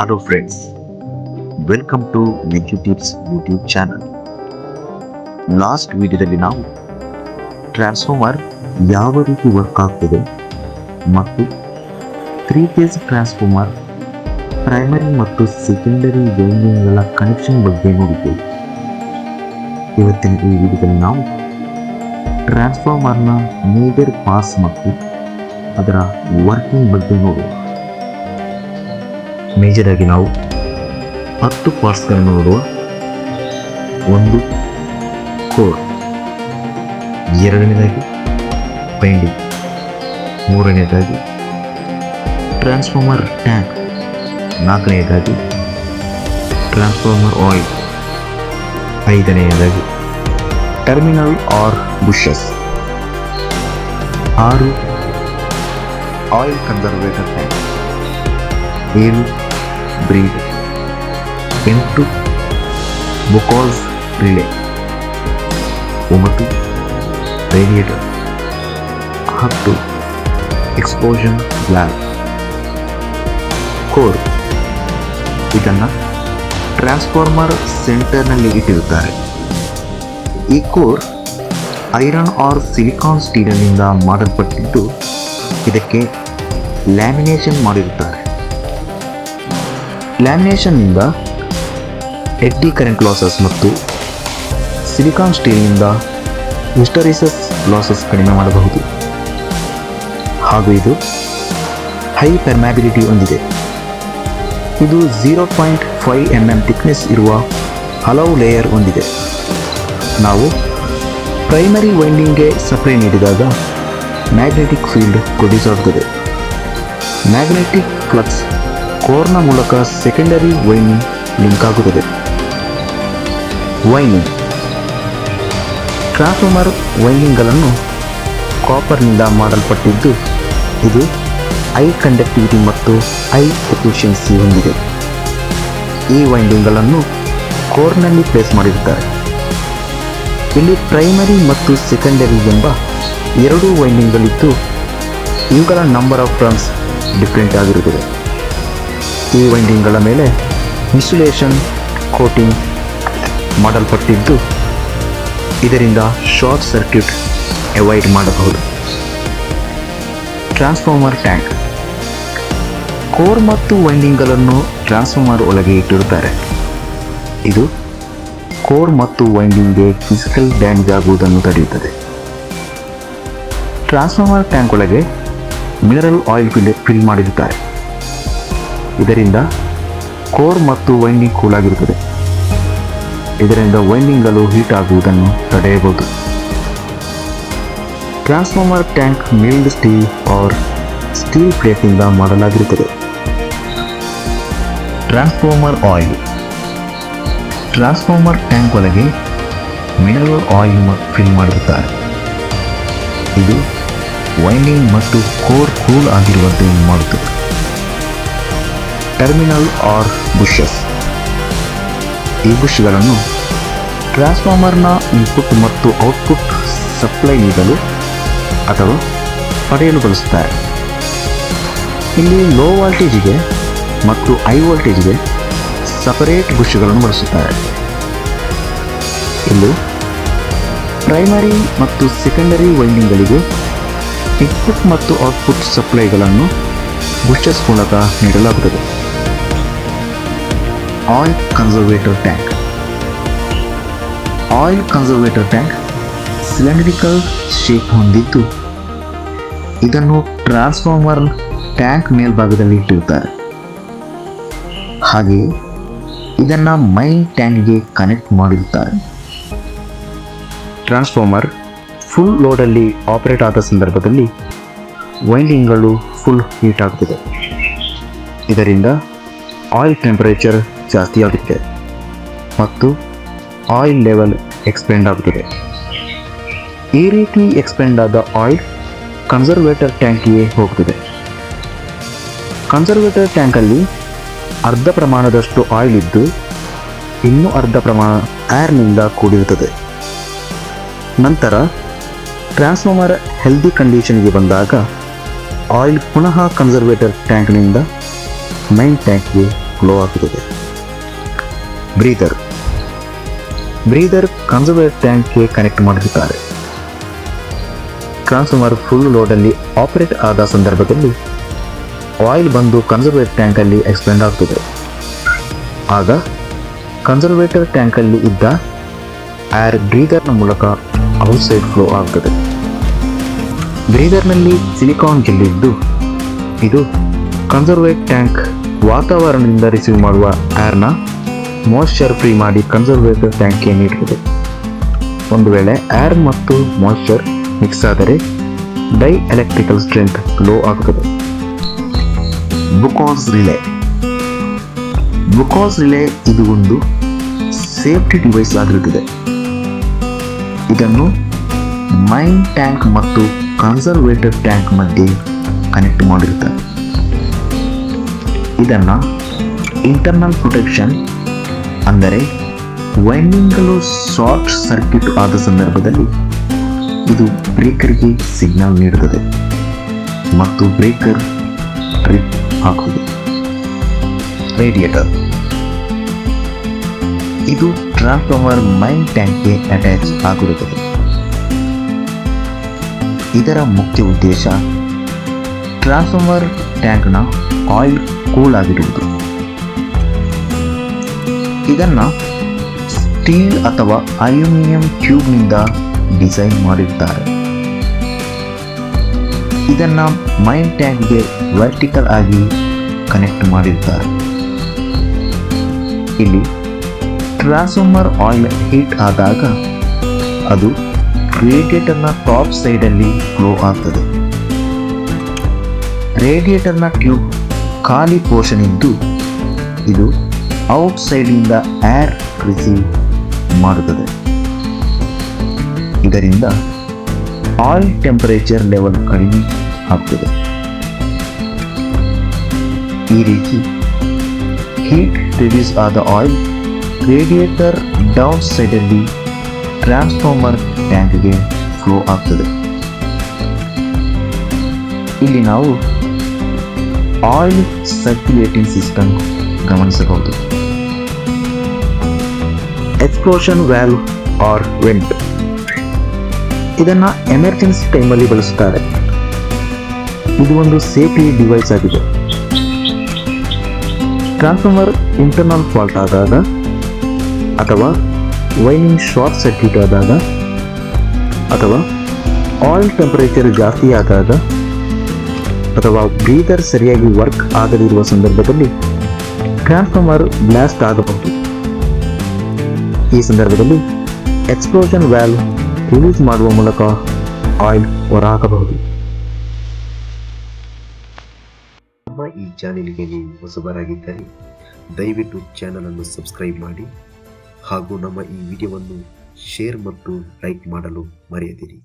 Hello friends, welcome to Medju Tips YouTube channel. Last ವಿಡಿಯೋದಲ್ಲಿ ನಾವು transformer ಯಾವ ರೀತಿ ವರ್ಕ್ ಆಗ್ತದೆ ಮತ್ತು 3 ಫೇಸ್ ಟ್ರಾನ್ಸ್ಫಾರ್ಮರ್ ಪ್ರೈಮರಿ ಮತ್ತು ಸೆಕೆಂಡರಿ ವೈಂಡಿಂಗ್ಗಳ ಕನೆಕ್ಷನ್ ಬಗ್ಗೆ ನೋಡಿದ್ದೇವೆ. ಇವತ್ತಿನ ಈ ವಿಡಿಯೋದಲ್ಲಿ ನಾವು ಟ್ರಾನ್ಸ್ಫಾರ್ಮರ್ನ ಮೇಜರ್ ಪಾರ್ಟ್ಸ್ ಮತ್ತು ಅದರ ವರ್ಕಿಂಗ್ ಬಗ್ಗೆ ನೋಡುವ. ಮೇಜರ್ ಆಗಿ ನಾವು 10 ಪಾರ್ಟ್ಸ್ಗಳನ್ನು ನೋಡುವ. ಒಂದು ಕೋರ್, ಎರಡನೇದಾಗಿ ವೈಂಡಿಂಗ್, ಮೂರನೇದಾಗಿ ಟ್ರಾನ್ಸ್ಫಾರ್ಮರ್ ಟ್ಯಾಂಕ್, ನಾಲ್ಕನೆಯದಾಗಿ ಟ್ರಾನ್ಸ್ಫಾರ್ಮರ್ ಆಯಿಲ್, ಐದನೆಯದಾಗಿ terminal or bushes, 6 oil conservator tank, 7 ಬ್ರೀಡ್, 8 Buchholz relay, 9 radiator, 10 explosion glass. Core, ಇದನ್ನು ಟ್ರಾನ್ಸ್ಫಾರ್ಮರ್ ಸೆಂಟರ್ನಲ್ಲಿ ಇಟ್ಟಿರುತ್ತಾರೆ. ಈ ಕೋರ್ ಐರನ್ ಆರ್ ಸಿಲಿಕಾನ್ ಸ್ಟೀಲ್ನಿಂದ ಮಾಡಲ್ಪಟ್ಟಿದ್ದು ಇದಕ್ಕೆ ಲ್ಯಾಮಿನೇಷನ್ ಮಾಡಿರುತ್ತಾರೆ. ಲ್ಯಾಮಿನೇಷನ್ನಿಂದ ಎಡ್ಡಿ ಕರೆಂಟ್ ಲಾಸಸ್ ಮತ್ತು ಸಿಲಿಕಾನ್ ಸ್ಟೀಲ್ನಿಂದ ಹಿಸ್ಟರಿಸಸ್ ಲಾಸಸ್ ಕಡಿಮೆ ಮಾಡಬಹುದು. ಹಾಗೂ ಇದು ಹೈ ಪರ್ಮ್ಯಾಬಿಲಿಟಿ ಹೊಂದಿದೆ. ಇದು 0.5 mm ಥಿಕ್ನೆಸ್ ಇರುವ ಹಲವು ಲೇಯರ್ ಹೊಂದಿದೆ. ನಾವು ಪ್ರೈಮರಿ ವೈಂಡಿಂಗ್ಗೆ ಸಪ್ಲೈ ನೀಡಿದಾಗ ಮ್ಯಾಗ್ನೆಟಿಕ್ ಫೀಲ್ಡ್ ಪ್ರೊಡ್ಯೂಸ್ ಆಗುತ್ತದೆ. ಮ್ಯಾಗ್ನೆಟಿಕ್ ಫ್ಲಕ್ಸ್ ಕೋರ್ನ ಮೂಲಕ ಸೆಕೆಂಡರಿ ವೈಂಡಿಂಗ್ ಲಿಂಕ್ ಆಗುತ್ತದೆ. ವೈಂಡಿಂಗ್, ಟ್ರಾನ್ಸ್ಫಾರ್ಮರ್ ವೈಂಡಿಂಗ್ಗಳನ್ನು ಕಾಪರ್ನಿಂದ ಮಾಡಲ್ಪಟ್ಟಿದ್ದು ಇದು ಹೈ ಕಂಡಕ್ಟಿವಿಟಿ ಮತ್ತು ಹೈ ಎಫಿಷಿಯನ್ಸಿ ಹೊಂದಿದೆ. ಈ ವೈಂಡಿಂಗ್ಗಳನ್ನು ಕೋರ್ನಲ್ಲಿ ಪ್ಲೇಸ್ ಮಾಡಿರುತ್ತಾರೆ. ಇಲ್ಲಿ ಪ್ರೈಮರಿ ಮತ್ತು ಸೆಕೆಂಡರಿ ಎಂಬ 2 ವೈಂಡಿಂಗ್ಗಳಿದ್ದು ಇವುಗಳ ನಂಬರ್ ಆಫ್ ಟರ್ನ್ಸ್ ಡಿಫ್ರೆಂಟ್ ಆಗಿರುತ್ತದೆ. ಈ ವೈಂಡಿಂಗ್ಗಳ ಮೇಲೆ ಇನ್ಸುಲೇಷನ್ ಕೋಟಿಂಗ್ ಮಾಡಲ್ಪಟ್ಟಿದ್ದು ಇದರಿಂದ ಶಾರ್ಟ್ ಸರ್ಕ್ಯೂಟ್ ಅವಾಯ್ಡ್ ಮಾಡಬಹುದು. ಟ್ರಾನ್ಸ್ಫಾರ್ಮರ್ ಟ್ಯಾಂಕ್, ಕೋರ್ ಮತ್ತು ವೈಂಡಿಂಗ್ಗಳನ್ನು ಟ್ರಾನ್ಸ್ಫಾರ್ಮರ್ ಒಳಗೆ ಇಟ್ಟಿರುತ್ತಾರೆ. ಇದು ಕೋರ್ ಮತ್ತು ವೈಂಡಿಂಗ್ಗೆ ಫಿಸಿಕಲ್ ಡ್ಯಾಮೇಜ್ ಆಗುವುದನ್ನು ತಡೆಯುತ್ತದೆ. ಟ್ರಾನ್ಸ್ಫಾರ್ಮರ್ ಟ್ಯಾಂಕ್ ಒಳಗೆ ಮಿನರಲ್ ಆಯಿಲ್ ಫಿಲ್ ಮಾಡಿರುತ್ತಾರೆ. ಇದರಿಂದ ಕೋರ್ ಮತ್ತು ವೈಂಡಿಂಗ್ ಕೂಲ್ ಆಗಿರುತ್ತದೆ. ಇದರಿಂದ ವೈಂಡಿಂಗ್ಗಳು ಹೀಟ್ ಆಗುವುದನ್ನು ತಡೆಯಬಹುದು. Transformer tank mild steel or steel ಪ್ಲೇಟ್ನಿಂದ ಮಾಡಲಾಗಿರುತ್ತದೆ. ಟ್ರಾನ್ಸ್ಫಾರ್ಮರ್ ಆಯಿಲ್, ಟ್ರಾನ್ಸ್ಫಾರ್ಮರ್ ಟ್ಯಾಂಕ್ ಒಳಗೆ ಮಿನರಲ್ ಆಯಿಲ್ ಫಿಲ್ ಮಾಡಿರುತ್ತಾರೆ. ಇದು ವೈಂಡಿಂಗ್ ಮತ್ತು ಕೋರ್ ಕೂಲ್ ಆಗಿರುವಂತೆ ಮಾಡುತ್ತದೆ. ಟರ್ಮಿನಲ್ ಆರ್ ಬುಷಸ್, ಈ ಬುಷ್ಗಳನ್ನು ಟ್ರಾನ್ಸ್ಫಾರ್ಮರ್ನ ಇನ್ಪುಟ್ ಮತ್ತು ಔಟ್ಪುಟ್ ಸಪ್ಲೈ ನೀಡಲು ಅಥವಾ ಪಡೆಯಲು ಬಳಸುತ್ತಾರೆ. ಇಲ್ಲಿ ಲೋ ವೋಲ್ಟೇಜ್ಗೆ ಮತ್ತು ಹೈ ವೋಲ್ಟೇಜ್ಗೆ ಸಪರೇಟ್ ಬುಷ್ಗಳನ್ನು ಬಳಸುತ್ತಾರೆ. ಇಲ್ಲಿ ಪ್ರೈಮರಿ ಮತ್ತು ಸೆಕೆಂಡರಿ ವೈಂಡಿಂಗ್ಗಳಿಗೆ ಇನ್ಪುಟ್ ಮತ್ತು ಔಟ್ಪುಟ್ ಸಪ್ಲೈಗಳನ್ನು ಬುಷಸ್ ಮೂಲಕ ನೀಡಲಾಗುತ್ತದೆ. Oil conservator tank, oil conservator tank cylindrical shape ಹೊಂದಿದ್ದು ಇದನ್ನು ಟ್ರಾನ್ಸ್ಫಾರ್ಮರ್ ಟ್ಯಾಂಕ್ ಮೇಲ್ಭಾಗದಲ್ಲಿ ಇಟ್ಟಿರುತ್ತಾರೆ. ಹಾಗೆಯೇ ಇದನ್ನು ಮೈನ್ ಟ್ಯಾಂಕ್ಗೆ ಕನೆಕ್ಟ್ ಮಾಡಿರುತ್ತಾರೆ. ಟ್ರಾನ್ಸ್ಫಾರ್ಮರ್ ಫುಲ್ ಲೋಡಲ್ಲಿ ಆಪರೇಟ್ ಆದ ಸಂದರ್ಭದಲ್ಲಿ ವೈಂಡಿಂಗ್ಗಳು ಫುಲ್ ಹೀಟ್ ಆಗುತ್ತದೆ. ಇದರಿಂದ ಆಯಿಲ್ ಟೆಂಪರೇಚರ್ ಜಾಸ್ತಿ ಆಗುತ್ತೆ ಮತ್ತು ಆಯಿಲ್ ಲೆವೆಲ್ ಎಕ್ಸ್ಪೆಂಡ್ ಆಗುತ್ತದೆ. ಈ ರೀತಿ ಎಕ್ಸ್ಪೆಂಡ್ ಆದ ಆಯಿಲ್ ಕನ್ಸರ್ವೇಟರ್ ಟ್ಯಾಂಕಿಗೆ ಹೋಗುತ್ತದೆ. ಕನ್ಸರ್ವೇಟರ್ ಟ್ಯಾಂಕಲ್ಲಿ ಅರ್ಧ ಪ್ರಮಾಣದಷ್ಟು ಆಯಿಲ್ ಇದ್ದು ಇನ್ನೂ ಅರ್ಧ ಪ್ರಮಾಣ ಏರ್ನಿಂದ ಕೂಡಿರುತ್ತದೆ. ನಂತರ ಟ್ರಾನ್ಸ್ಫಾರ್ಮರ್ ಹೆಲ್ದಿ ಕಂಡೀಷನ್ಗೆ ಬಂದಾಗ ಆಯಿಲ್ ಪುನಃ ಕನ್ಸರ್ವೇಟರ್ ಟ್ಯಾಂಕ್ನಿಂದ ಮೈನ್ ಟ್ಯಾಂಕ್ಗೆ ಫ್ಲೋ ಆಗುತ್ತದೆ. ಬ್ರೀದರ್ ಕನ್ಸರ್ವೇಟರ್ ಟ್ಯಾಂಕ್ಗೆ ಕನೆಕ್ಟ್ ಮಾಡಿರುತ್ತಾರೆ. ಟ್ರಾನ್ಸ್ಫಾರ್ಮರ್ ಫುಲ್ ಲೋಡಲ್ಲಿ ಆಪರೇಟ್ ಆದ ಸಂದರ್ಭದಲ್ಲಿ ಆಯಿಲ್ ಬಂದು ಕನ್ಸರ್ವೇಟರ್ ಟ್ಯಾಂಕಲ್ಲಿ ಎಕ್ಸ್ಪೆಂಡ್ ಆಗ್ತದೆ. ಆಗ ಕನ್ಸರ್ವೇಟರ್ ಟ್ಯಾಂಕಲ್ಲಿ ಇದ್ದ ಏರ್ ಬ್ರೀದರ್ನ ಮೂಲಕ ಔಟ್ಸೈಡ್ ಫ್ಲೋ ಆಗ್ತದೆ. ಬ್ರೀದರ್ನಲ್ಲಿ ಸಿಲಿಕಾನ್ ಜೆಲ್ ಇದ್ದು ಇದು ಕನ್ಸರ್ವೇಟರ್ ಟ್ಯಾಂಕ್ ವಾತಾವರಣದಿಂದ ರಿಸೀವ್ ಮಾಡುವ ಏರ್ನ ಮಾಯ್ಶ್ಚರ್ ಫ್ರೀ ಮಾಡಿ ಕನ್ಸರ್ವೇಟರ್ ಟ್ಯಾಂಕ್ಗೆ ನೀಡುತ್ತದೆ. ಒಂದು ವೇಳೆ ಏರ್ ಮತ್ತು ಮಾಯ್ಶ್ಚರ್ ಮಿಕ್ಸ್ ಆದರೆ ಡೈ ಎಲೆಕ್ಟ್ರಿಕಲ್ ಸ್ಟ್ರೆಂತ್ ಲೋ ಆಗುತ್ತದೆ. ಗ್ಲುಕೋಸ್ ರಿಲೇ ಇದು ಒಂದು ಸೇಫ್ಟಿ ಡಿವೈಸ್ ಆಗಿರುತ್ತದೆ. ಇದನ್ನು ಮೈನ್ ಟ್ಯಾಂಕ್ ಮತ್ತು ಕನ್ಸರ್ವೇಟರ್ ಟ್ಯಾಂಕ್ ಮಧ್ಯೆ ಕನೆಕ್ಟ್ ಮಾಡಿರುತ್ತಾರೆ. ಇದನ್ನು ಇಂಟರ್ನಲ್ ಪ್ರೊಟೆಕ್ಷನ್ ಅಂದರೆ ವೈಂಡಿಂಗ್ಗಳು ಶಾರ್ಟ್ ಸರ್ಕ್ಯೂಟ್ ಆದ ಸಂದರ್ಭದಲ್ಲಿ ಇದು ಬ್ರೇಕರ್ಗೆ ಸಿಗ್ನಲ್ ನೀಡುತ್ತದೆ ಮತ್ತು ಬ್ರೇಕರ್ ಟ್ರಿಪ್ ಆಗುತ್ತದೆ. ರೇಡಿಯೇಟರ್ ಇದು ಟ್ರಾನ್ಸ್ಫಾರ್ಮರ್ ಮೈನ್ ಟ್ಯಾಂಕ್ಗೆ ಅಟ್ಯಾಚ್ ಆಗಿರುತ್ತದೆ. ಇದರ ಮುಖ್ಯ ಉದ್ದೇಶ ಟ್ರಾನ್ಸ್ಫಾರ್ಮರ್ ಟ್ಯಾಂಕ್ನ ಆಯಿಲ್ ಕೂಲ್ ಆಗಿರುವುದು. ಇದನ್ನು ಸ್ಟೀಲ್ ಅಥವಾ ಅಲ್ಯೂಮಿನಿಯಂ ಟ್ಯೂಬ್ನಿಂದ ಡಿಸೈನ್ ಮಾಡಿರುತ್ತಾರೆ. ಇದನ್ನು ಮೈನ್ ಟ್ಯಾಂಕ್ಗೆ ವರ್ಟಿಕಲ್ ಆಗಿ ಕನೆಕ್ಟ್ ಮಾಡಿರುತ್ತಾರೆ. ಇಲ್ಲಿ ಟ್ರಾನ್ಸ್ಫಾರ್ಮರ್ ಆಯಿಲ್ ಹೀಟ್ ಆದಾಗ ಅದು ರೇಡಿಯೇಟರ್ನ ಟಾಪ್ ಸೈಡಲ್ಲಿ ಫ್ಲೋ ಆಗ್ತದೆ. ರೇಡಿಯೇಟರ್ನ ಟ್ಯೂಬ್ ಖಾಲಿ ಪೋರ್ಷನ್ ಇದ್ದು ಇದು ಔಟ್ ಸೈಡಿಂದ ಏರ್ ರಿಸೀವ್ ಮಾಡುತ್ತದೆ. ಇದರಿಂದ ಆಯಿಲ್ ಟೆಂಪರೇಚರ್ ಲೆವೆಲ್ ಕಡಿಮೆ ಆಗ್ತದೆ. ಈ ರೀತಿ ಹೀಟ್ ರಿಲೀಸ್ ಆದ ಆಯಿಲ್ ರೇಡಿಯೇಟರ್ ಡೌನ್ ಸೈಡಲ್ಲಿ ಟ್ರಾನ್ಸ್ಫಾರ್ಮರ್ ಟ್ಯಾಂಕ್ಗೆ ಫ್ಲೋ ಆಗ್ತದೆ. ಇಲ್ಲಿ ನಾವು ಆಯಿಲ್ ಸರ್ಕ್ಯುಲೇಟಿಂಗ್ ಸಿಸ್ಟಮ್ ಗಮನಿಸಬಹುದು. ಎಕ್ಸ್ಪ್ಲೋಷನ್ ವ್ಯಾಲ್ವ್ ಆರ್ ವೆಂಟ್ ಇದನ್ನು ಎಮರ್ಜೆನ್ಸಿ ಟೈಮಲ್ಲಿ ಬಳಸುತ್ತಾರೆ. ಇದು ಒಂದು ಸೇಫ್ಟಿ ಡಿವೈಸ್ ಆಗಿದೆ. ಟ್ರಾನ್ಸ್ಫಾರ್ಮರ್ ಇಂಟರ್ನಲ್ ಫಾಲ್ಟ್ ಆದಾಗ ಅಥವಾ ವೈಂಡಿಂಗ್ ಶಾರ್ಟ್ ಸರ್ಕ್ಯೂಟ್ ಆದಾಗ ಅಥವಾ ಆಯಿಲ್ ಟೆಂಪರೇಚರ್ ಜಾಸ್ತಿ ಆದಾಗ ಅಥವಾ ಬ್ರೀದರ್ ಸರಿಯಾಗಿ ವರ್ಕ್ ಆಗದಿರುವ ಸಂದರ್ಭದಲ್ಲಿ ಟ್ರಾನ್ಸ್ಫಾರ್ಮರ್ ಬ್ಲಾಸ್ಟ್ ಆಗಬಹುದು. ಈ ಸಂದರ್ಭದಲ್ಲಿ ಎಕ್ಸ್ಪ್ಲೋಷನ್ ವ್ಯಾಲ್ವ್ ರಿಲೀಸ್ ಮಾಡುವ ಮೂಲಕ ಆಯಿಲ್ ಹೊರಹಾಕಬಹುದು. ನಮ್ಮ ಈ ಚಾನೆಲ್ಗೆ ನೀವು ಹೊಸಬರಾಗಿದ್ದರೆ ದಯವಿಟ್ಟು ಚಾನಲ್ ಅನ್ನು ಸಬ್ಸ್ಕ್ರೈಬ್ ಮಾಡಿ ಹಾಗೂ ನಮ್ಮ ಈ ವಿಡಿಯೋವನ್ನು ಶೇರ್ ಮತ್ತು ಲೈಕ್ ಮಾಡಲು ಮರೆಯದಿರಿ.